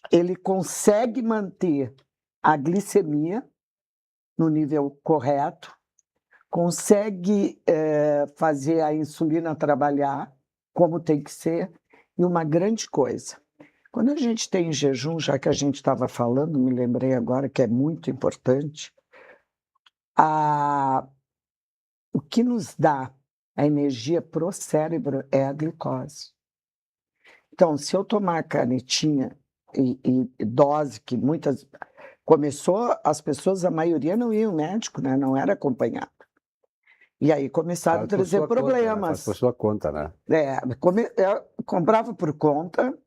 ele consegue manter a glicemia no nível correto, consegue fazer a insulina trabalhar como tem que ser, e uma grande coisa. Quando a gente tem jejum, já que a gente estava falando, me lembrei agora que é muito importante, o que nos dá A energia para o cérebro é a glicose. Então, se eu tomar canetinha e dose, que muitas... Começou, as pessoas, a maioria não iam ao médico, né? Não era acompanhado. E aí começaram a trazer problemas. Faz por sua conta, né? Comprava por conta,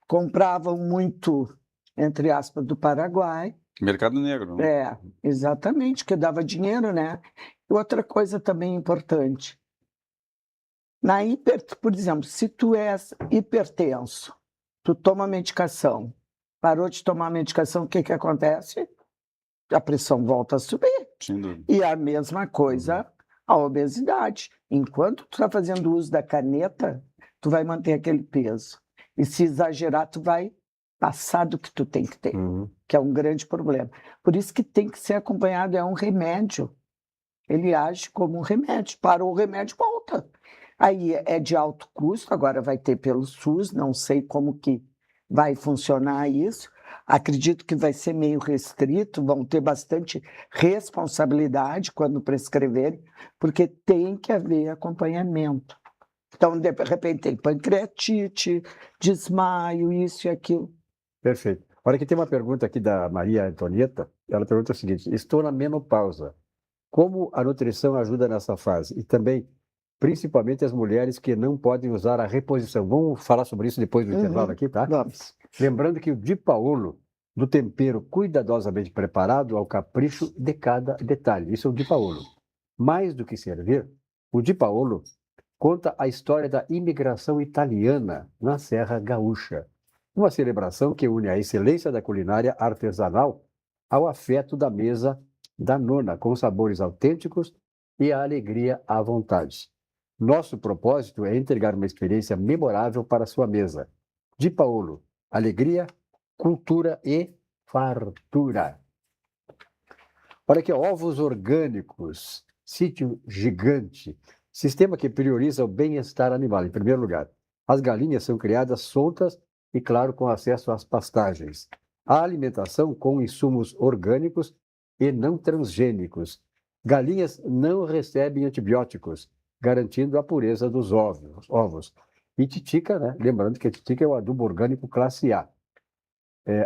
compravam muito, entre aspas, do Paraguai. Mercado negro. Né? Exatamente, que dava dinheiro, né? E outra coisa também importante. Por exemplo, se tu és hipertenso, tu toma medicação, parou de tomar medicação, o que que acontece? A pressão volta a subir. Sem dúvida. E a mesma coisa a obesidade. Enquanto tu está fazendo uso da caneta, tu vai manter aquele peso. E se exagerar, tu vai passar do que tu tem que ter, que é um grande problema. Por isso que tem que ser acompanhado, é um remédio. Ele age como um remédio. Parou o remédio, volta. Aí é de alto custo, agora vai ter pelo SUS, não sei como que vai funcionar isso. Acredito que vai ser meio restrito, vão ter bastante responsabilidade quando prescreverem, porque tem que haver acompanhamento. Então, de repente, tem pancreatite, desmaio, isso e aquilo. Perfeito. Olha que tem uma pergunta aqui da Maria Antonieta. Ela pergunta o seguinte: estou na menopausa. Como a nutrição ajuda nessa fase? E também, principalmente as mulheres que não podem usar a reposição. Vamos falar sobre isso depois do intervalo aqui, tá? Vamos. Lembrando que o Di Paolo, do tempero cuidadosamente preparado ao capricho de cada detalhe. Isso é o Di Paolo. Mais do que servir, o Di Paolo conta a história da imigração italiana na Serra Gaúcha. Uma celebração que une a excelência da culinária artesanal ao afeto da mesa da nona, com sabores autênticos e a alegria à vontade. Nosso propósito é entregar uma experiência memorável para a sua mesa. Di Paolo, alegria, cultura e fartura. Olha aqui, ovos orgânicos, sítio gigante, sistema que prioriza o bem-estar animal, em primeiro lugar. As galinhas são criadas soltas e, claro, com acesso às pastagens. A alimentação com insumos orgânicos e não transgênicos. Galinhas não recebem antibióticos, garantindo a pureza dos ovos. E titica, né? Lembrando que a titica é o adubo orgânico classe A.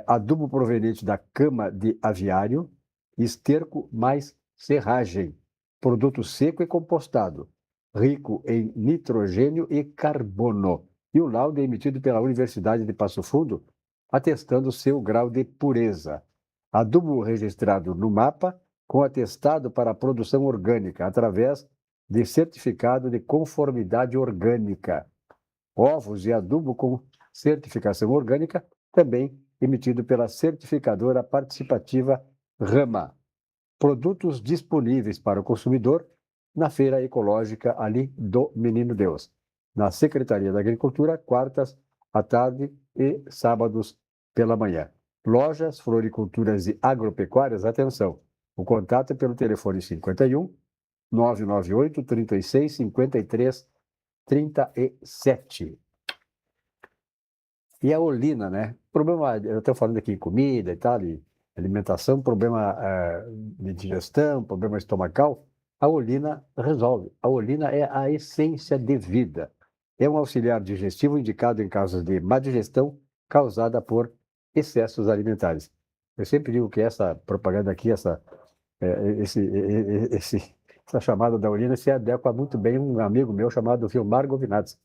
Adubo proveniente da cama de aviário, esterco mais serragem. Produto seco e compostado, rico em nitrogênio e carbono. E o laudo é emitido pela Universidade de Passo Fundo, atestando seu grau de pureza. Adubo registrado no mapa, com atestado para a produção orgânica, através de certificado de conformidade orgânica. Ovos e adubo com certificação orgânica, também emitido pela certificadora participativa Rama. Produtos disponíveis para o consumidor na Feira Ecológica ali do Menino Deus, na Secretaria da Agricultura, quartas à tarde e sábados pela manhã. Lojas, floriculturas e agropecuárias, atenção, o contato é pelo telefone 51 998 36 53 37. E a olina, né? Problema, eu estou falando aqui em comida e tal, de alimentação, problema de digestão, problema estomacal, a olina resolve. A olina é a essência de vida. É um auxiliar digestivo indicado em casos de má digestão causada por excessos alimentares. Eu sempre digo que essa propaganda aqui, essa chamada da olina se adequa muito bem a um amigo meu chamado Vilmar Govinates,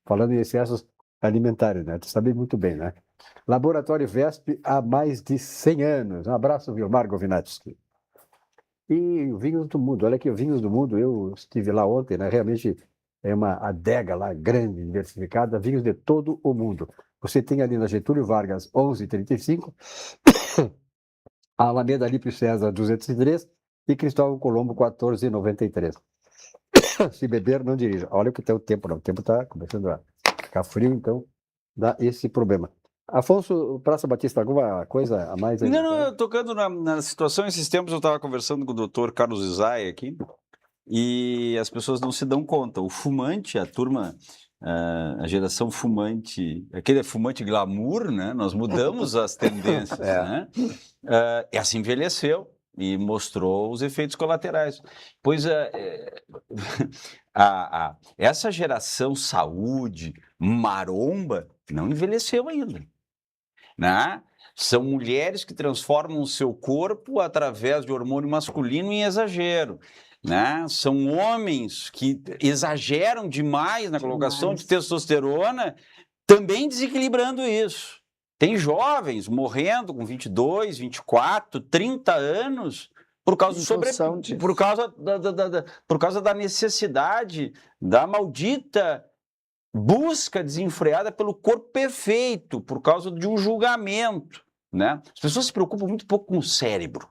falando em excessos alimentares, né? Tu sabe muito bem, né? Laboratório VESP há mais de 100 anos. Um abraço, Vilmar Govinates. E Vinhos do Mundo, olha aqui, o Vinhos do Mundo, eu estive lá ontem, né? Realmente é uma adega lá grande, diversificada, vinhos de todo o mundo. Você tem ali na Getúlio Vargas 1135, a Alameda Lípio César 203 e Cristóvão Colombo 1493. Se beber, não dirija. Olha o que tem o tempo, não. O tempo está começando a ficar frio, então dá esse problema. Afonso, Praça Batista, alguma coisa a mais? Não, tocando na situação, esses tempos eu estava conversando com o doutor Carlos Isai aqui, e as pessoas não se dão conta. O fumante, a turma, a geração fumante, aquele fumante glamour, né? Nós mudamos as tendências, né? Essa envelheceu, e mostrou os efeitos colaterais. Pois essa geração saúde, maromba, não envelheceu ainda, né? São mulheres que transformam o seu corpo através de hormônio masculino em exagero, né? São homens que exageram demais na colocação de testosterona, também desequilibrando isso. Tem jovens morrendo com 22, 24, 30 anos por causa por causa da necessidade, da maldita busca desenfreada pelo corpo perfeito, por causa de um julgamento, né? As pessoas se preocupam muito pouco com o cérebro.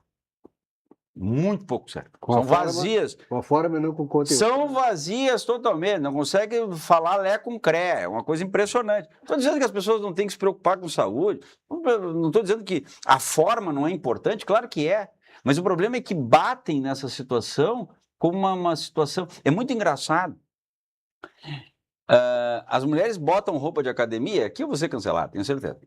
Muito pouco cérebro. São vazias. Com a forma e não com o conteúdo. São vazias totalmente, não conseguem falar lé com cré, é uma coisa impressionante. Estou dizendo que as pessoas não têm que se preocupar com saúde, não estou dizendo que a forma não é importante, claro que é, mas o problema é que batem nessa situação como uma situação... É muito engraçado. As mulheres botam roupa de academia, aqui eu vou ser cancelado, tenho certeza.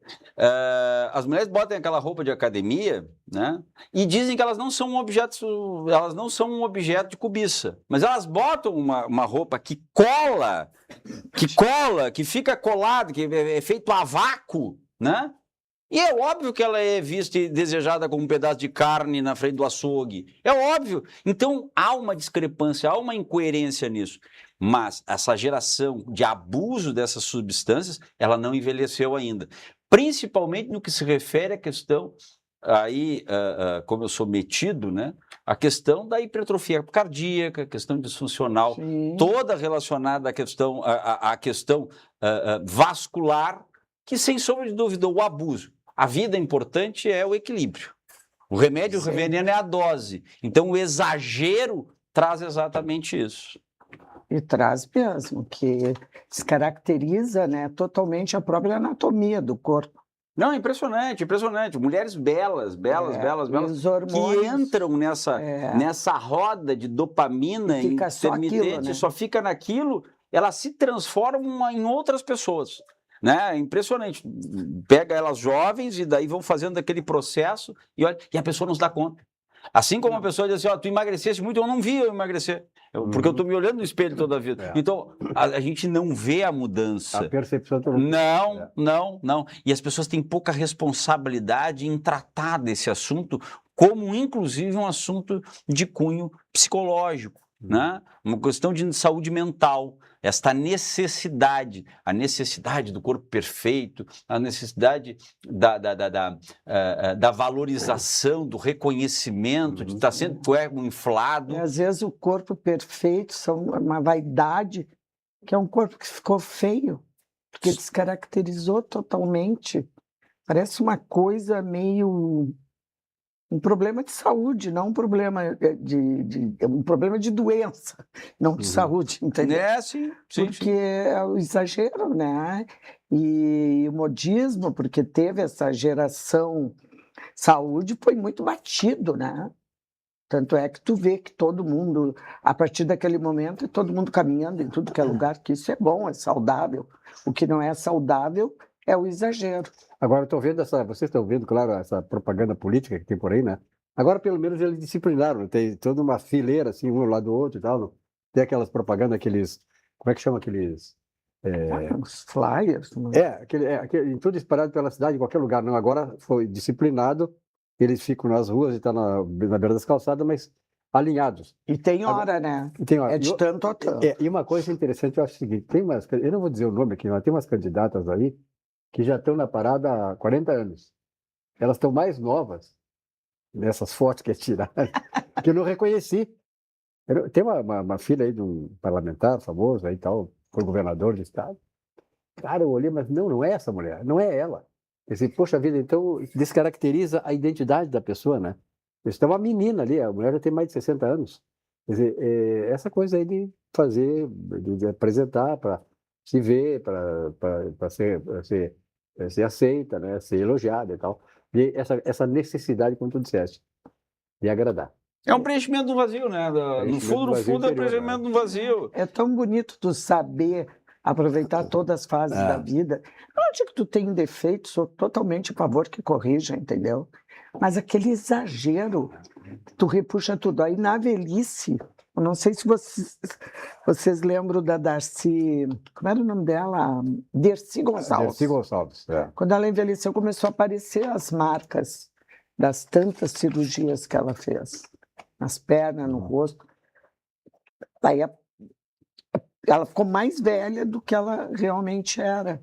As mulheres botam aquela roupa de academia, né, e dizem que elas não são um objeto de cobiça, mas elas botam uma roupa que cola, que fica colada, que é feito a vácuo, né? E é óbvio que ela é vista e desejada como um pedaço de carne na frente do açougue. É óbvio. Então, há uma discrepância, há uma incoerência nisso. Mas essa geração de abuso dessas substâncias, ela não envelheceu ainda. Principalmente no que se refere à questão, aí, como eu sou metido, né? A questão da hipertrofia cardíaca, a questão disfuncional, toda relacionada à questão vascular, que, sem sombra de dúvida, o abuso. A vida importante é o equilíbrio. O remédio, o veneno é a dose. Então, o exagero traz exatamente isso. E traz mesmo, que descaracteriza, né, totalmente a própria anatomia do corpo. Não, impressionante, impressionante. Mulheres belas, que entram nessa roda de dopamina intermitente, só fica naquilo, elas se transformam em outras pessoas. Né? É impressionante. Pega elas jovens e daí vão fazendo aquele processo e olha, e a pessoa não se dá conta. Assim como a pessoa diz assim, tu emagreceste muito, eu não vi eu emagrecer, porque eu estou me olhando no espelho toda a vida. Então, a gente não vê a mudança. A percepção também. Não. E as pessoas têm pouca responsabilidade em tratar desse assunto como, inclusive, um assunto de cunho psicológico, né? Uma questão de saúde mental. Esta necessidade, a necessidade do corpo perfeito, a necessidade da valorização, do reconhecimento, de estar sendo com o ego inflado. E, às vezes o corpo perfeito são uma vaidade, que é um corpo que ficou feio, porque descaracterizou totalmente. Parece uma coisa meio... um problema de saúde, não um problema um problema de doença, não de saúde, entendeu? Sim. Porque é o exagero, né? E o modismo, porque teve essa geração saúde, foi muito batido, né? Tanto é que tu vê que todo mundo, a partir daquele momento, todo mundo caminhando em tudo que é lugar, que isso é bom, é saudável. O que não é saudável é o exagero. Agora, vocês estão vendo, claro, essa propaganda política que tem por aí, né? Agora, pelo menos, eles disciplinaram, tem toda uma fileira, assim, um ao lado do outro e tal. Tem aquelas propagandas, como é que chama aqueles... Os flyers. Em tudo espalhado pela cidade, em qualquer lugar. Não, agora foi disciplinado, eles ficam nas ruas e estão na beira das calçadas, mas alinhados. E tem hora, né? Tem hora. É de tanto a tanto. E uma coisa interessante, eu acho o seguinte, eu não vou dizer o nome aqui, mas tem umas candidatas aí que já estão na parada há 40 anos. Elas estão mais novas nessas fotos que tiraram, que eu não reconheci. Tem uma filha aí de um parlamentar famoso aí tal, foi governador do estado. Cara, eu olhei, mas não é essa mulher, não é ela. Quer dizer, poxa vida, então descaracteriza a identidade da pessoa, né? Isso é uma menina ali, a mulher já tem mais de 60 anos. Quer dizer, essa coisa aí de fazer, de apresentar para se ver, para ser aceita, né? Ser elogiada e tal. E essa necessidade, como tu disseste, de agradar. É um preenchimento do vazio, né? No fundo é um preenchimento do vazio. É tão bonito tu saber aproveitar todas as fases da vida. Não acho que tu tem defeito, sou totalmente a favor que corrija, entendeu? Mas aquele exagero, Tu repuxa tudo. Aí na velhice, eu não sei se vocês lembram da Darcy, como era o nome dela? Dercy Gonçalves. Dercy Gonçalves, é. Quando ela envelheceu, começou a aparecer as marcas das tantas cirurgias que ela fez. Nas pernas, no rosto. Aí ela ficou mais velha do que ela realmente era.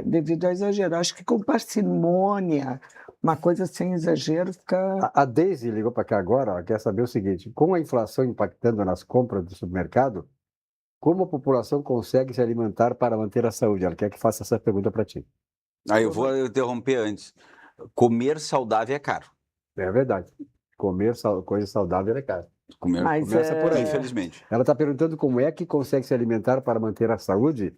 Devido ao exagero. Acho que com parcimônia, uma coisa sem exagero fica... A Deise ligou para cá agora, ela quer saber o seguinte: com a inflação impactando nas compras do supermercado, como a população consegue se alimentar para manter a saúde? Ela quer que faça essa pergunta para ti. Aí eu vou interromper antes. Comer saudável é caro. É verdade. Comer coisa saudável é caro. Começa por aí, infelizmente. Ela está perguntando como é que consegue se alimentar para manter a saúde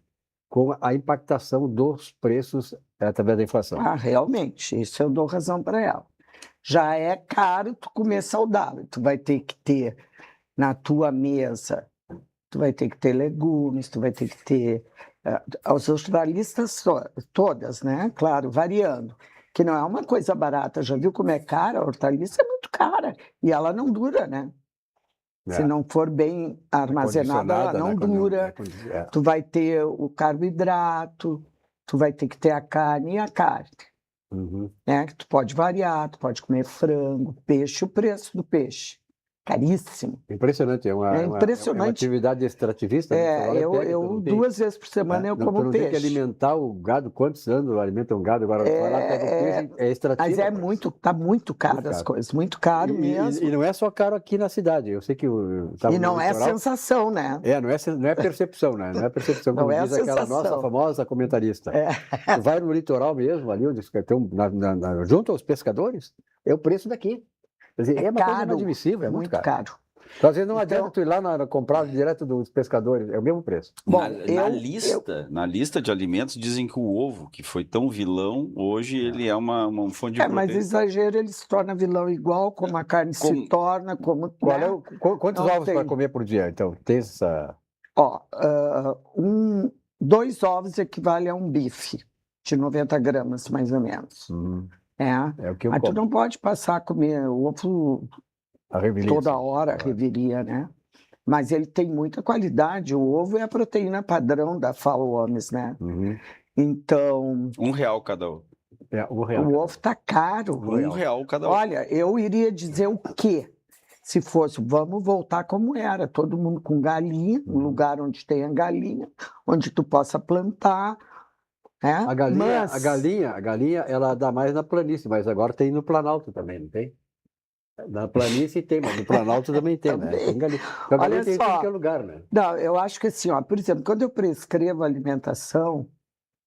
com a impactação dos preços através da inflação. Realmente, isso eu dou razão para ela. Já é caro tu comer saudável. Tu vai ter que ter na tua mesa, tu vai ter que ter legumes, tu vai ter que ter as hortaliças todas, né? Claro, variando. Que não é uma coisa barata. Já viu como é cara? A hortaliça é muito cara. E ela não dura, né? Se não for bem armazenada, ela não dura. Tu vai ter o carboidrato, tu vai ter que ter a carne e a carne. Né? Que tu pode variar, tu pode comer frango, peixe, o preço do peixe. Caríssimo. Impressionante, é uma atividade extrativista. Eu 2 vezes por semana eu como não peixe. Tem que alimentar o gado. Quantos anos alimentam o gado? Agora vai lá, pega o peixe, é extrativo. Mas tá muito caro as coisas, muito caro mesmo. E não é só caro aqui na cidade. Eu sei que e não é sensação, né? Não é percepção, né? Não é percepção, como diz aquela nossa famosa comentarista. Tu vai no litoral mesmo, ali onde tem junto aos pescadores, é o preço daqui. Quer dizer, é uma coisa inadmissível, é muito caro. Então, às vezes não adianta tu ir lá comprar direto dos pescadores, é o mesmo preço. Bom, na lista de alimentos dizem que o ovo, que foi tão vilão, hoje ele é uma fonte de proteína. Mas exagero, ele se torna vilão igual, como a carne se torna, como... Quantos ovos para comer por dia, então? Tem essa... 2 ovos equivale a um bife de 90 gramas, mais ou menos. É o que eu Mas como. tu não pode passar a comer ovo toda hora, reviria, né? Mas ele tem muita qualidade. O ovo é a proteína padrão da FAO OMS, né? Então... R$1 cada ovo. O ovo está caro. R$1 cada ovo. Olha, eu iria dizer o quê? Se fosse, vamos voltar como era. Todo mundo com galinha, um lugar onde tenha galinha, onde tu possa plantar... A galinha, ela dá mais na planície, mas agora tem no Planalto também, não tem? Na planície tem, mas no Planalto também tem, né? Tem galinha. A galinha tem em qualquer lugar, né? Não, eu acho que assim, por exemplo, quando eu prescrevo alimentação,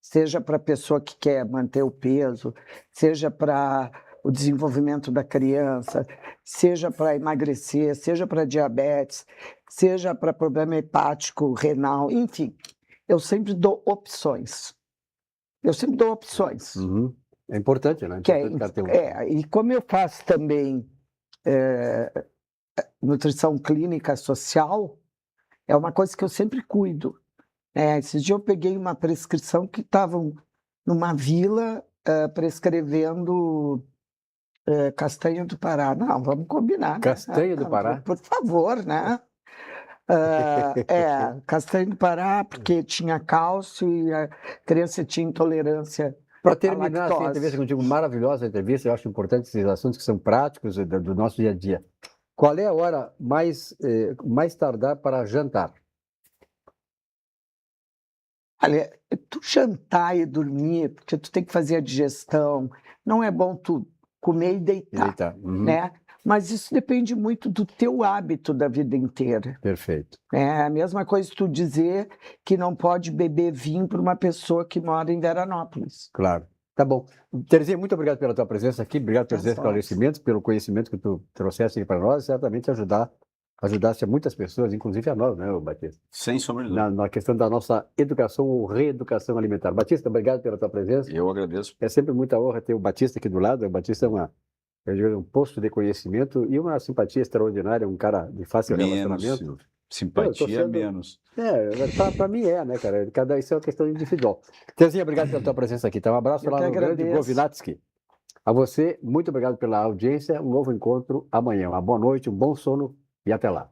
seja para a pessoa que quer manter o peso, seja para o desenvolvimento da criança, seja para emagrecer, seja para diabetes, seja para problema hepático, renal, enfim, eu sempre dou opções. É importante, né? E como eu faço também nutrição clínica social, é uma coisa que eu sempre cuido. Esses dias eu peguei uma prescrição que estavam numa vila prescrevendo castanha do Pará. Não, vamos combinar. Castanha do Pará? Por favor, né? Castanha do Pará, porque tinha cálcio e a criança tinha intolerância. Para terminar essa entrevista contigo, maravilhosa entrevista, eu acho importante esses assuntos que são práticos do nosso dia a dia. Qual é a hora mais tardar para jantar? Olha, tu jantar e dormir, porque tu tem que fazer a digestão, não é bom tu comer e deitar. Né? Mas isso depende muito do teu hábito da vida inteira. Perfeito. É a mesma coisa tu dizer que não pode beber vinho para uma pessoa que mora em Veranópolis. Claro. Tá bom. Terezinha, muito obrigado pela tua presença aqui, obrigado pelos esclarecimentos, pelo conhecimento que tu trouxeste aqui para nós, e certamente ajudasse a muitas pessoas, inclusive a nós, né, Batista? Sem sombra de dúvida. Na questão da nossa educação ou reeducação alimentar. Batista, obrigado pela tua presença. Eu agradeço. É sempre muita honra ter o Batista aqui do lado. O Batista é um posto de conhecimento e uma simpatia extraordinária, um cara de fácil relacionamento. Simpatia menos. Para mim né, cara? Isso é uma questão individual. Terezinha, obrigado pela tua presença aqui. Tá? Um abraço lá no grande Govinatsky. A você, muito obrigado pela audiência. Um novo encontro amanhã. Uma boa noite, um bom sono e até lá.